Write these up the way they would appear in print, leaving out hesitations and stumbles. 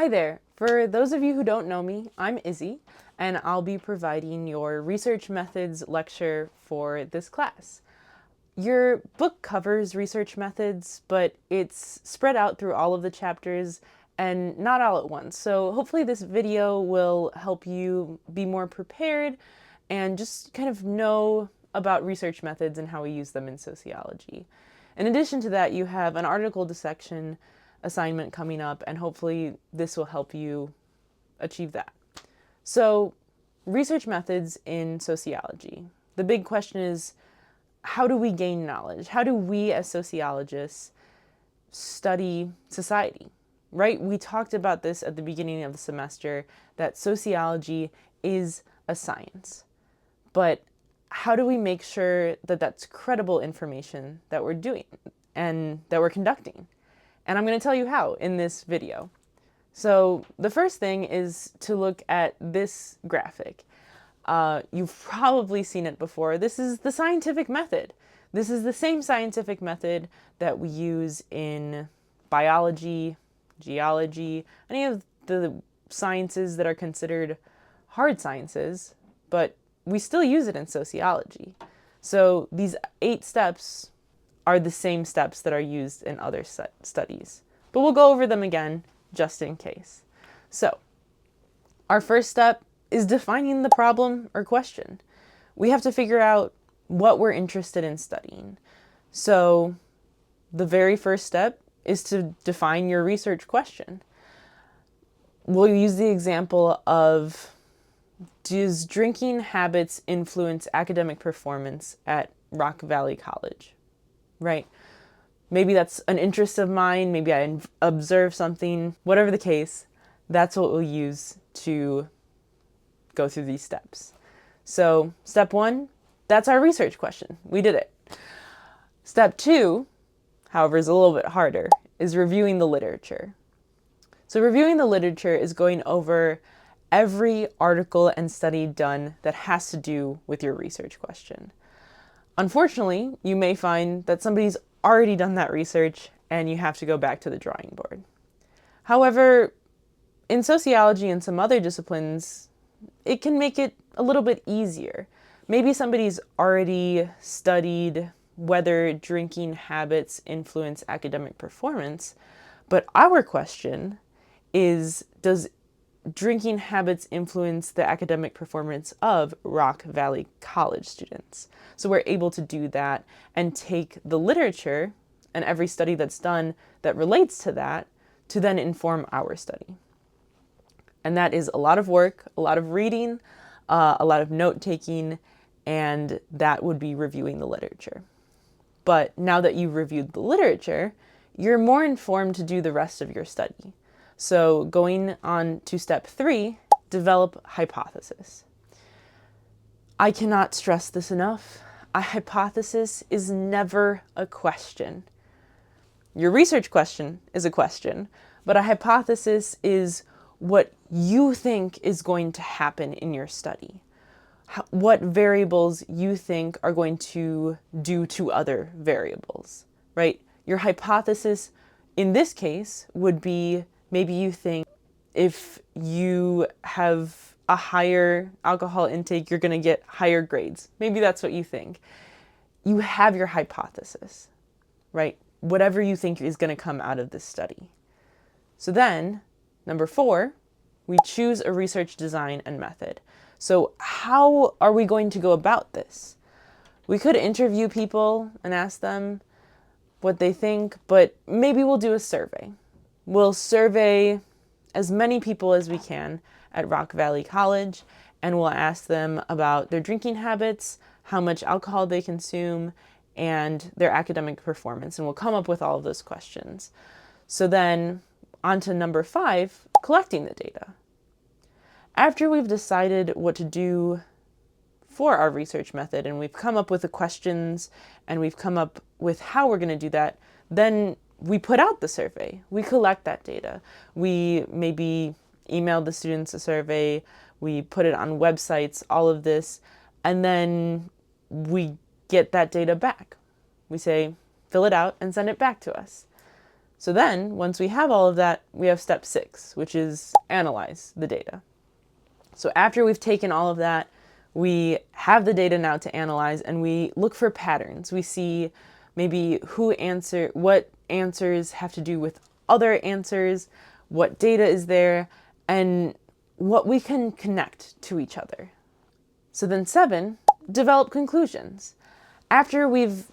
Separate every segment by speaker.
Speaker 1: Hi there. For those of you who don't know me, I'm Izzy, and I'll be providing your research methods lecture for this class. Your book covers research methods, but it's spread out through all of the chapters and not all at once. So hopefully this video will help you be more prepared and just kind of know about research methods and how we use them in sociology. In addition to that, you have an article dissection assignment coming up, and hopefully this will help you achieve that. So, research methods in sociology. The big question is, how do we gain knowledge? How do we as sociologists study society, right? We talked about this at the beginning of the semester, that sociology is a science. But how do we make sure that that's credible information that we're doing and that we're conducting? And I'm going to tell you how in this video. So the first thing is to look at this graphic. You've probably seen it before. This is the scientific method. This is the same scientific method that we use in biology, geology, any of the sciences that are considered hard sciences, but we still use it in sociology. So these 8 steps are the same steps that are used in other studies. But we'll go over them again just in case. So, our first step is defining the problem or question. We have to figure out what we're interested in studying. So, the very first step is to define your research question. We'll use the example of, does drinking habits influence academic performance at Rock Valley College? Right? Maybe that's an interest of mine. Maybe I observe something. Whatever the case, that's what we'll use to go through these steps. So step 1, that's our research question. We did it. Step 2, however, is a little bit harder, is reviewing the literature. So reviewing the literature is going over every article and study done that has to do with your research question. Unfortunately, you may find that somebody's already done that research and you have to go back to the drawing board. However, in sociology and some other disciplines, it can make it a little bit easier. Maybe somebody's already studied whether drinking habits influence academic performance, but our question is, does drinking habits influence the academic performance of Rock Valley College students? So we're able to do that and take the literature and every study that's done that relates to that to then inform our study. And that is a lot of work, a lot of reading, a lot of note-taking, and that would be reviewing the literature. But now that you've reviewed the literature, you're more informed to do the rest of your study. So going on to step 3, develop hypothesis. I cannot stress this enough. A hypothesis is never a question. Your research question is a question, but a hypothesis is what you think is going to happen in your study. What variables you think are going to do to other variables, right? Your hypothesis in this case would be, maybe you think if you have a higher alcohol intake, you're going to get higher grades. Maybe that's what you think. You have your hypothesis, right? Whatever you think is going to come out of this study. So then, number 4, we choose a research design and method. So how are we going to go about this? We could interview people and ask them what they think, but maybe we'll do a survey. We'll survey as many people as we can at Rock Valley College, and we'll ask them about their drinking habits, how much alcohol they consume, and their academic performance, and we'll come up with all of those questions. So then, on to number 5, collecting the data. After we've decided what to do for our research method, and we've come up with the questions, and we've come up with how we're going to do that, then we put out the survey. We collect that data. We maybe email the students a survey, we put it on websites, all of this, and then we get that data back. We say, fill it out and send it back to us. So then, once we have all of that, we have step 6, which is analyze the data. So after we've taken all of that, we have the data now to analyze, and we look for patterns. We see maybe what answers have to do with other answers, what data is there, and what we can connect to each other. So then 7, develop conclusions. After we've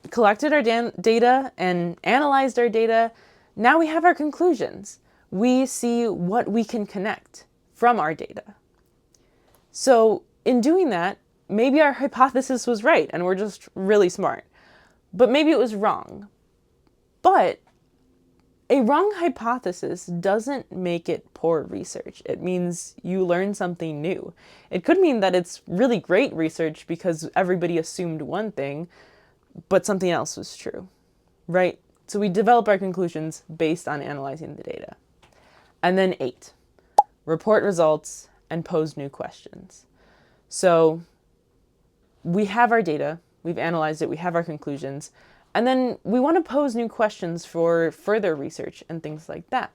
Speaker 1: collected our data and analyzed our data, now we have our conclusions. We see what we can connect from our data. So in doing that, maybe our hypothesis was right and we're just really smart, but maybe it was wrong. But a wrong hypothesis doesn't make it poor research. It means you learn something new. It could mean that it's really great research because everybody assumed one thing, but something else was true, right? So we develop our conclusions based on analyzing the data. And then 8, report results and pose new questions. So we have our data, we've analyzed it, we have our conclusions, and then we want to pose new questions for further research and things like that.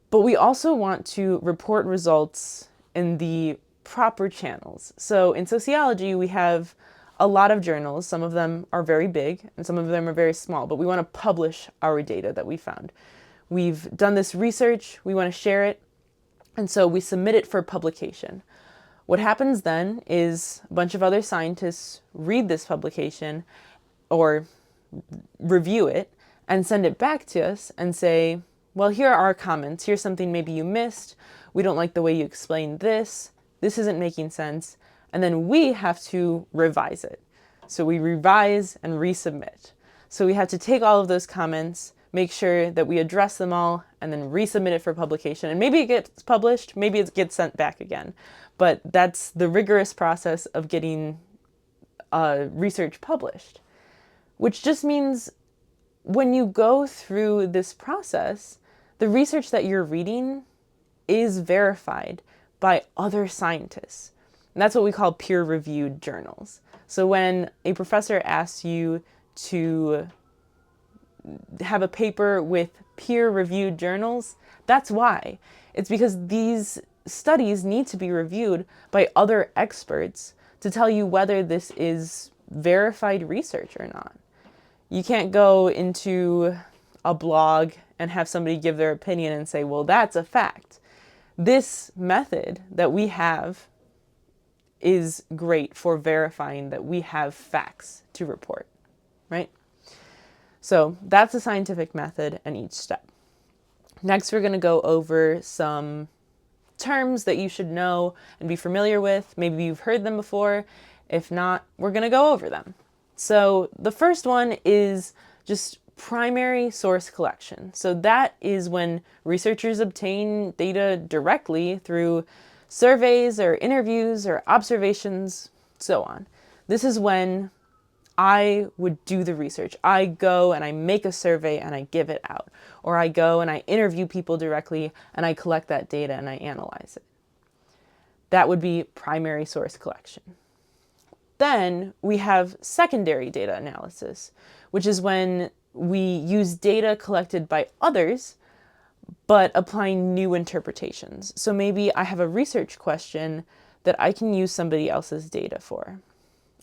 Speaker 1: But we also want to report results in the proper channels. So in sociology, we have a lot of journals. Some of them are very big and some of them are very small, but we want to publish our data that we found. We've done this research, we want to share it, and so we submit it for publication. What happens then is a bunch of other scientists read this publication or review it and send it back to us and say, well, here are our comments. Here's something maybe you missed. We don't like the way you explained this. This isn't making sense. And then we have to revise it. So we revise and resubmit. So we have to take all of those comments, make sure that we address them all, and then resubmit it for publication. And maybe it gets published, maybe it gets sent back again. But that's the rigorous process of getting research published, which just means when you go through this process, the research that you're reading is verified by other scientists. And that's what we call peer-reviewed journals. So when a professor asks you to have a paper with peer-reviewed journals, that's why. It's because these studies need to be reviewed by other experts to tell you whether this is verified research or not. You can't go into a blog and have somebody give their opinion and say, well, that's a fact. This method that we have is great for verifying that we have facts to report, right? So that's the scientific method and each step. Next, we're going to go over some terms that you should know and be familiar with. Maybe you've heard them before. If not, we're going to go over them. So the first one is just primary source collection. So that is when researchers obtain data directly through surveys or interviews or observations, so on. This is when I would do the research. I go and I make a survey and I give it out. Or I go and I interview people directly and I collect that data and I analyze it. That would be primary source collection. Then we have secondary data analysis, which is when we use data collected by others, but applying new interpretations. So maybe I have a research question that I can use somebody else's data for.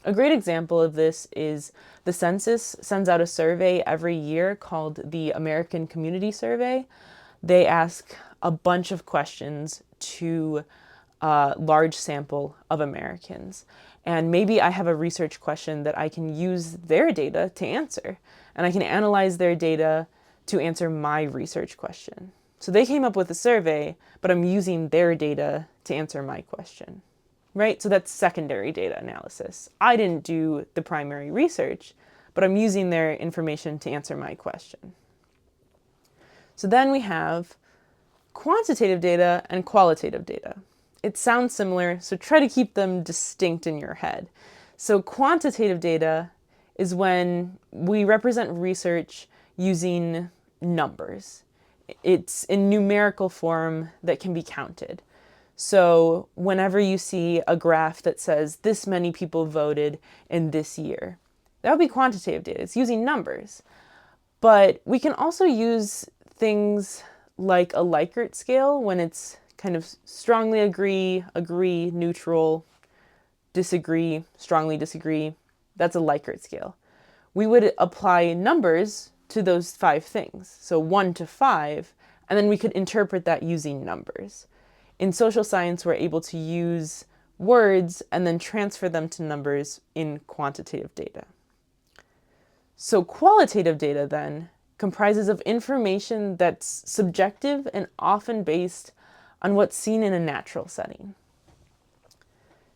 Speaker 1: A great example of this is the census sends out a survey every year called the American Community Survey. They ask a bunch of questions to a large sample of Americans. And maybe I have a research question that I can use their data to answer. And I can analyze their data to answer my research question. So they came up with a survey, but I'm using their data to answer my question, right? So that's secondary data analysis. I didn't do the primary research, but I'm using their information to answer my question. So then we have quantitative data and qualitative data. It sounds similar, so try to keep them distinct in your head. So quantitative data is when we represent research using numbers. It's in numerical form that can be counted. So whenever you see a graph that says this many people voted in this year, that would be quantitative data. It's using numbers. But we can also use things like a Likert scale when it's kind of strongly agree, agree, neutral, disagree, strongly disagree. That's a Likert scale. We would apply numbers to those 5 things, so 1 to 5, and then we could interpret that using numbers. In social science, we're able to use words and then transfer them to numbers in quantitative data. So qualitative data then comprises of information that's subjective and often based on what's seen in a natural setting.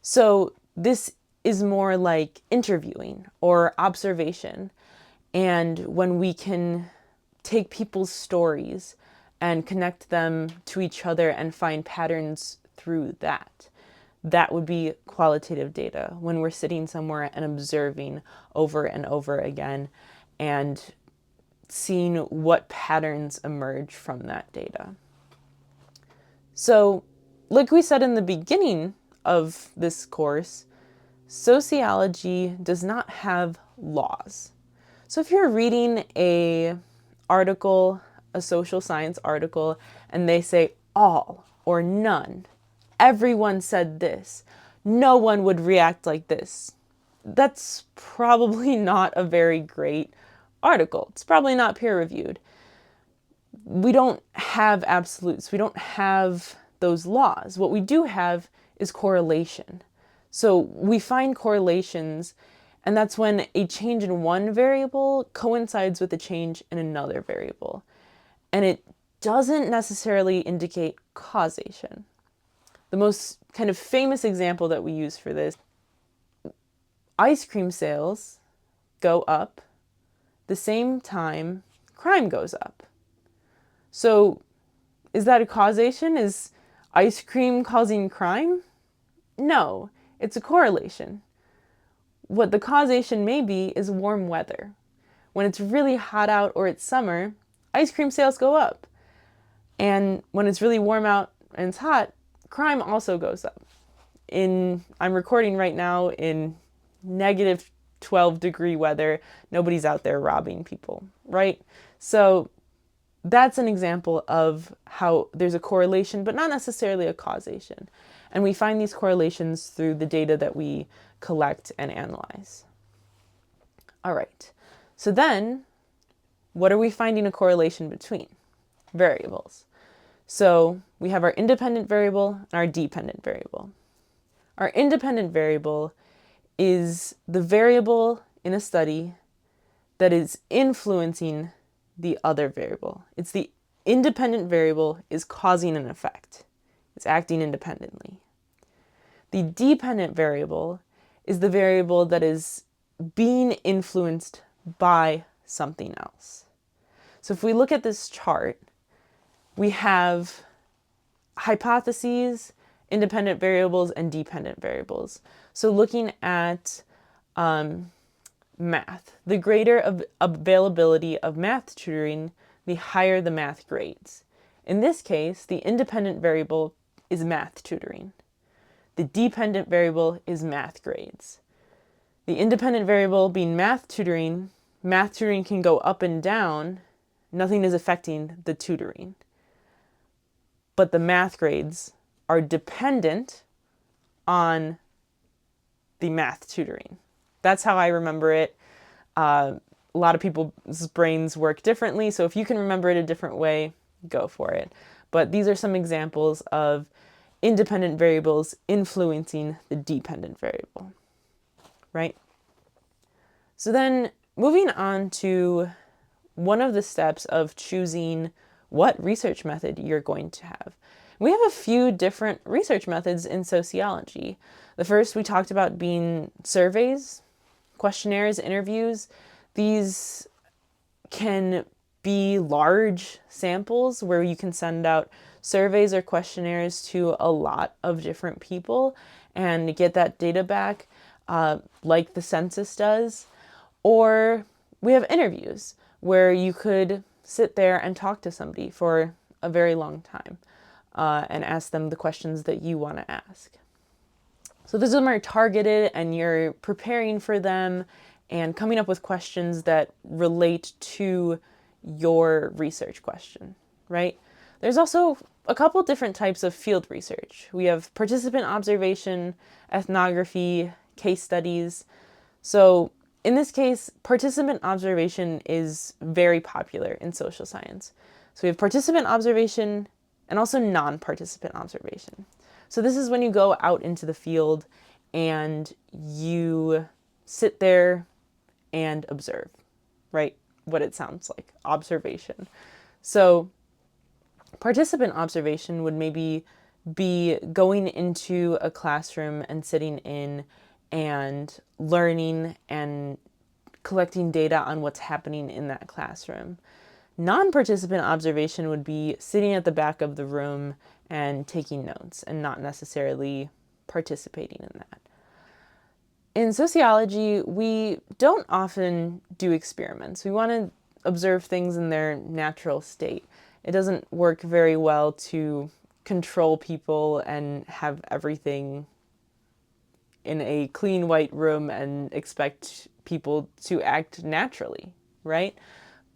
Speaker 1: So this is more like interviewing or observation, and when we can take people's stories and connect them to each other and find patterns through that. That would be qualitative data, when we're sitting somewhere and observing over and over again and seeing what patterns emerge from that data. So, like we said in the beginning of this course, sociology does not have laws. So if you're reading a social science article, and they say all or none, everyone said this, no one would react like this, that's probably not a very great article. It's probably not peer-reviewed. We don't have absolutes. We don't have those laws. What we do have is correlation. So we find correlations, and that's when a change in one variable coincides with a change in another variable. And it doesn't necessarily indicate causation. The most kind of famous example that we use for this, ice cream sales go up the same time crime goes up. So is that a causation? Is ice cream causing crime? No, it's a correlation. What the causation may be is warm weather. When it's really hot out or it's summer, ice cream sales go up. And when it's really warm out and it's hot, crime also goes up. I'm recording right now in negative 12-degree weather. Nobody's out there robbing people, right? So that's an example of how there's a correlation, but not necessarily a causation. And we find these correlations through the data that we collect and analyze. All right, so then what are we finding a correlation between? Variables. So we have our independent variable and our dependent variable. Our independent variable is the variable in a study that is influencing the other variable. It's the independent variable is causing an effect. It's acting independently. The dependent variable is the variable that is being influenced by something else. So if we look at this chart, we have hypotheses, independent variables, and dependent variables. So looking at math, the greater availability of math tutoring, the higher the math grades. In this case, the independent variable is math tutoring. The dependent variable is math grades. The independent variable being math tutoring can go up and down. Nothing is affecting the tutoring. But the math grades are dependent on the math tutoring. That's how I remember it. A lot of people's brains work differently, so if you can remember it a different way, go for it. But these are some examples of independent variables influencing the dependent variable, right? So then moving on to one of the steps of choosing what research method you're going to have. We have a few different research methods in sociology. The first we talked about being surveys, questionnaires, interviews. These can be large samples where you can send out surveys or questionnaires to a lot of different people and get that data back, like the census does. Or we have interviews where you could sit there and talk to somebody for a very long time and ask them the questions that you want to ask. So those of them are targeted and you're preparing for them and coming up with questions that relate to your research question, right? There's also a couple different types of field research. We have participant observation, ethnography, case studies. So in this case, participant observation is very popular in social science. So we have participant observation and also non-participant observation. So this is when you go out into the field and you sit there and observe, right? What it sounds like, observation. So participant observation would maybe be going into a classroom and sitting in and learning and collecting data on what's happening in that classroom. Non-participant observation would be sitting at the back of the room and taking notes and not necessarily participating in that. In sociology, we don't often do experiments. We want to observe things in their natural state. It doesn't work very well to control people and have everything in a clean white room and expect people to act naturally, right?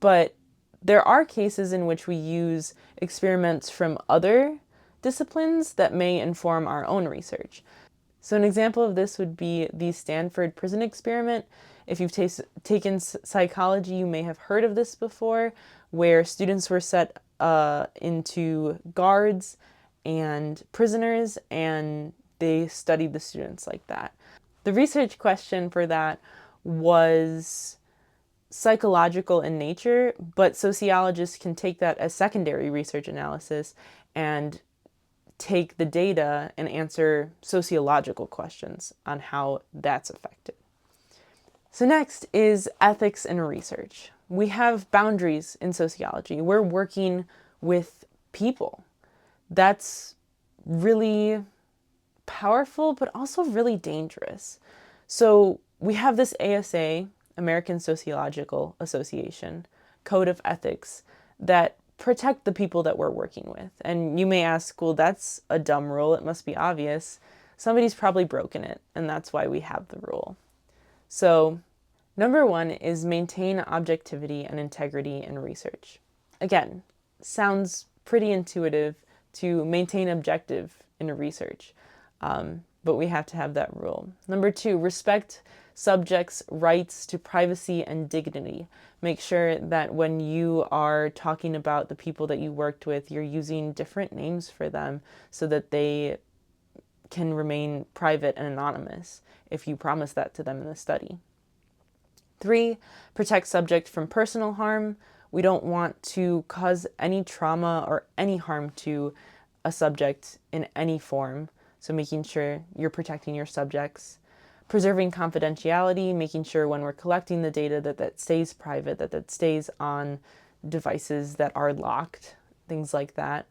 Speaker 1: But there are cases in which we use experiments from other disciplines that may inform our own research. So an example of this would be the Stanford prison experiment. If you've taken psychology, you may have heard of this before, where students were set into guards and prisoners, and they studied the students like that. The research question for that was psychological in nature, but sociologists can take that as secondary research analysis and take the data and answer sociological questions on how that's affected. So next is ethics in research. We have boundaries in sociology. We're working with people. That's really powerful, but also really dangerous. So we have this ASA, American Sociological Association, Code of Ethics, that protect the people that we're working with. And you may ask, well, that's a dumb rule. It must be obvious. Somebody's probably broken it, and that's why we have the rule. So number one is maintain objectivity and integrity in research. Again, sounds pretty intuitive to maintain objective in research, but we have to have that rule. Number two, respect subjects' rights to privacy and dignity. Make sure that when you are talking about the people that you worked with, you're using different names for them so that they can remain private and anonymous if you promise that to them in the study. Three, protect subject from personal harm. We don't want to cause any trauma or any harm to a subject in any form. So making sure you're protecting your subjects. Preserving confidentiality, making sure when we're collecting the data that stays private, that stays on devices that are locked, things like that.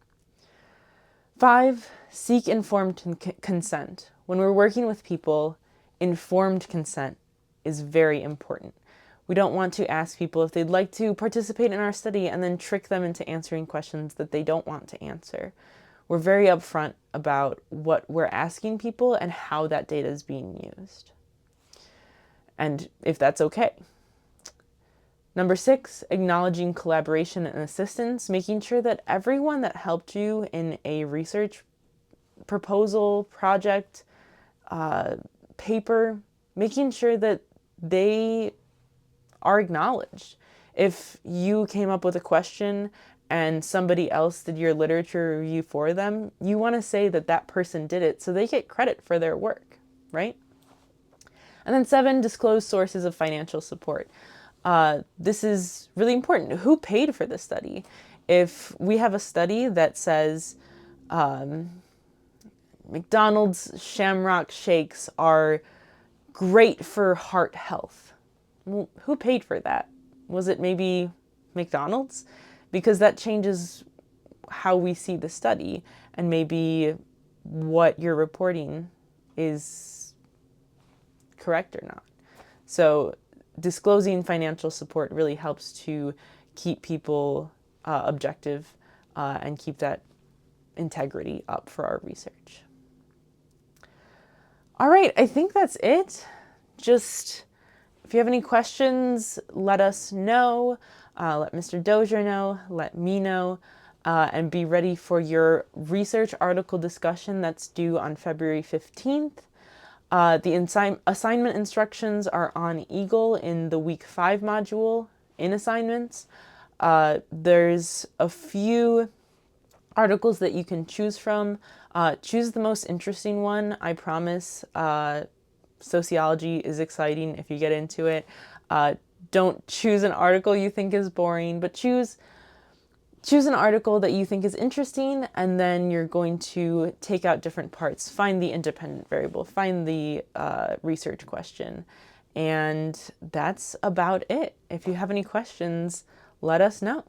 Speaker 1: 5, seek informed consent. When we're working with people, informed consent is very important. We don't want to ask people if they'd like to participate in our study and then trick them into answering questions that they don't want to answer. We're very upfront about what we're asking people and how that data is being used, and if that's okay. Number 6, acknowledging collaboration and assistance, making sure that everyone that helped you in a research proposal, project, paper, making sure that they are acknowledged. If you came up with a question and somebody else did your literature review for them, you want to say that that person did it so they get credit for their work, right? And then 7, disclose sources of financial support. This is really important. Who paid for the study? If we have a study that says McDonald's Shamrock Shakes are great for heart health, well, who paid for that? Was it maybe McDonald's? Because that changes how we see the study, and maybe what you're reporting is correct or not. So disclosing financial support really helps to keep people objective and keep that integrity up for our research. All right, I think that's it. Just if you have any questions, let us know. let Mr. Dozier know, let me know, and be ready for your research article discussion that's due on February 15th. The assignment instructions are on Eagle in the week 5 module in assignments. There's a few articles that you can choose from. Choose the most interesting one. I promise sociology is exciting if you get into it. Don't choose an article you think is boring, but choose an article that you think is interesting, and then you're going to take out different parts. Find the independent variable, find the research question, and that's about it. If you have any questions, let us know.